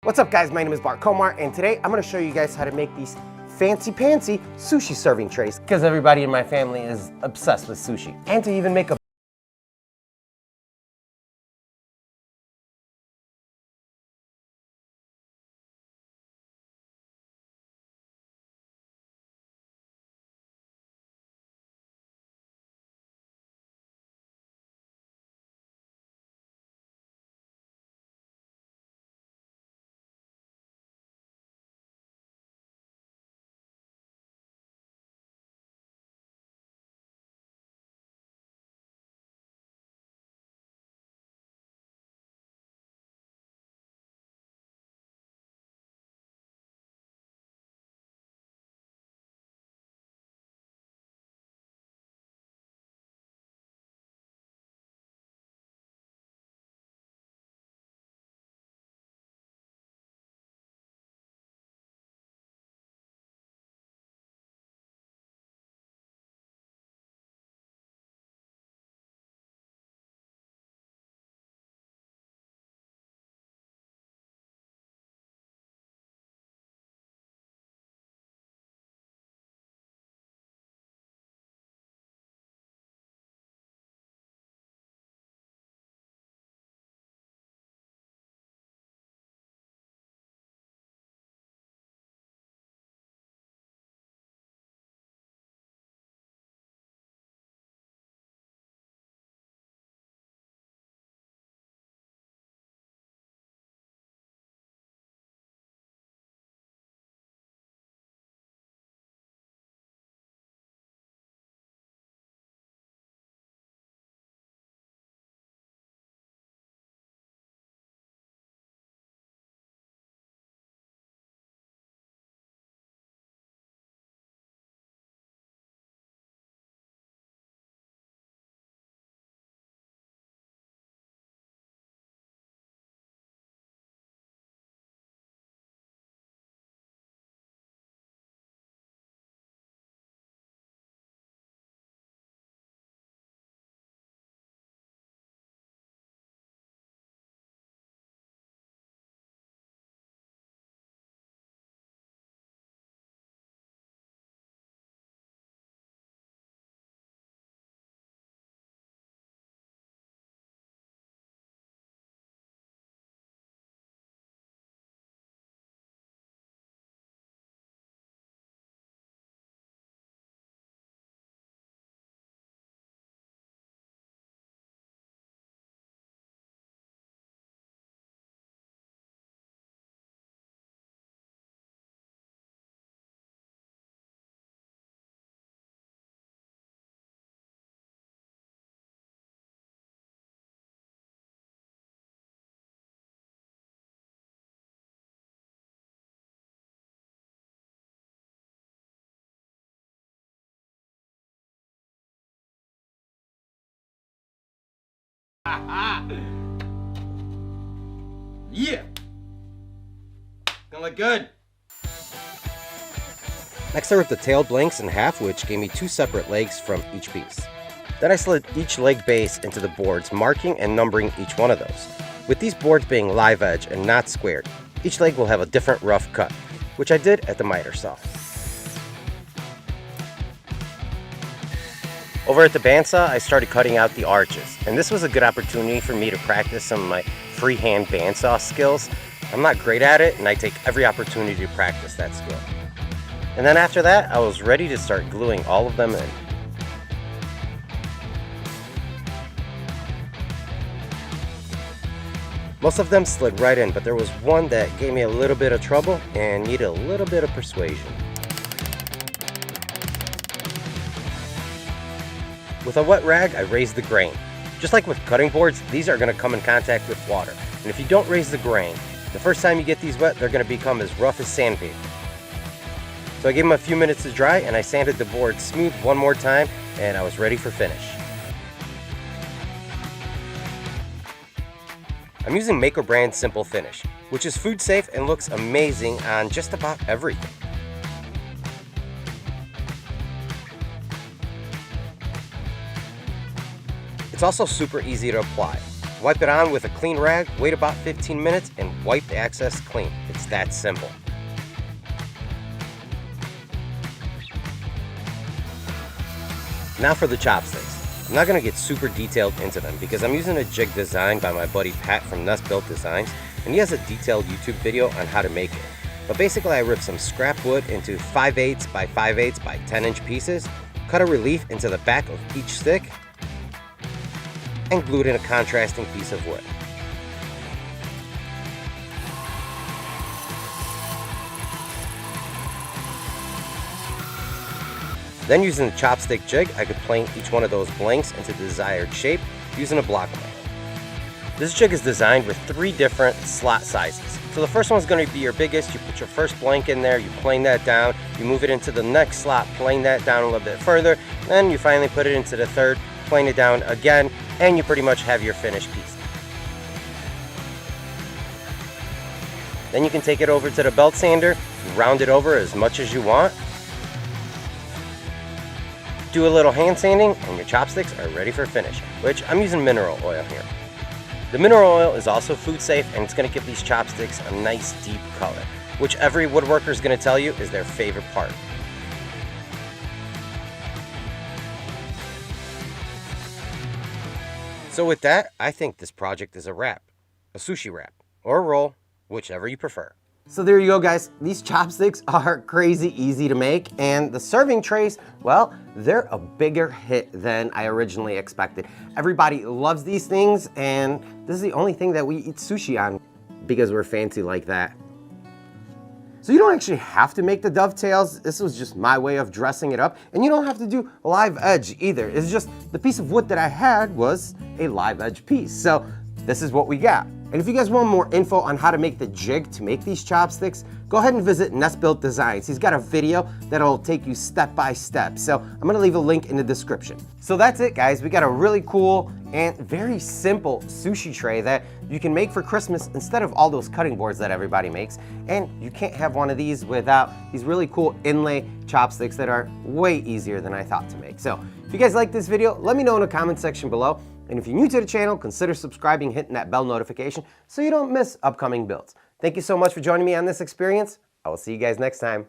What's up guys, my name is Bart Komar and today I'm going to show you guys how to make these fancy sushi serving trays because everybody in my family is obsessed with sushi. And to even make a Yeah! Gonna look good! Next I ripped the tailed blanks in half, which gave me two separate legs from each piece. Then I slid each leg base into the boards, marking and numbering each one of those. With these boards being live edge and not squared, each leg will have a different rough cut, which I did at the miter saw. Over at the bandsaw, I started cutting out the arches, and this was a good opportunity for me to practice some of my freehand bandsaw skills. I'm not great at it, and I take every opportunity to practice that skill. And then after that, I was ready to start gluing all of them in. Most of them slid right in, but there was one that gave me a little bit of trouble and needed a little bit of persuasion. With a wet rag, I raised the grain. Just like with cutting boards, these are going to come in contact with water. And if you don't raise the grain, the first time you get these wet, they're going to become as rough as sandpaper. So I gave them a few minutes to dry and I sanded the board smooth one more time and I was ready for finish. I'm using Maker brand Simple Finish, which is food safe and looks amazing on just about everything. It's also super easy to apply. Wipe it on with a clean rag, wait about 15 minutes, and wipe the excess clean. It's that simple. Now for the chopsticks. I'm not going to get super detailed into them because I'm using a jig design by my buddy Pat from Nest Built Designs, and he has a detailed YouTube video on how to make it. But basically I ripped some scrap wood into 5/8 by 5/8 by 10-inch pieces, cut a relief into the back of each stick, and glued in a contrasting piece of wood. Then using the chopstick jig, I could plane each one of those blanks into the desired shape using a block knife. This jig is designed with 3 different slot sizes. So the first one is going to be your biggest. You put your first blank in there, you plane that down, you move it into the next slot, plane that down a little bit further, then you finally put it into the third, plane it down again, and you pretty much have your finished piece. Then you can take it over to the belt sander, round it over as much as you want, do a little hand sanding, and your chopsticks are ready for finish, which I'm using mineral oil here. The mineral oil is also food safe, and it's going to give these chopsticks a nice deep color, which every woodworker is going to tell you is their favorite part. So with that, I think this project is a wrap, a sushi wrap, or a roll, whichever you prefer. So there you go, guys. These chopsticks are crazy easy to make, and the serving trays, well, they're a bigger hit than I originally expected. Everybody loves these things, and this is the only thing that we eat sushi on because we're fancy like that. So you don't actually have to make the dovetails. This was just my way of dressing it up, and you don't have to do live edge either. It's just the piece of wood that I had was a live edge piece. So this is what we got. And if you guys want more info on how to make the jig to make these chopsticks, go ahead and visit Nest Built Designs. He's got a video that'll take you step by step. So I'm gonna leave a link in the description. So that's it, guys. We got a really cool and very simple sushi tray that you can make for Christmas instead of all those cutting boards that everybody makes. And you can't have one of these without these really cool inlay chopsticks that are way easier than I thought to make. So if you guys like this video, let me know in the comment section below. And if you're new to the channel, consider subscribing, hitting that bell notification so you don't miss upcoming builds. Thank you so much for joining me on this experience. I will see you guys next time.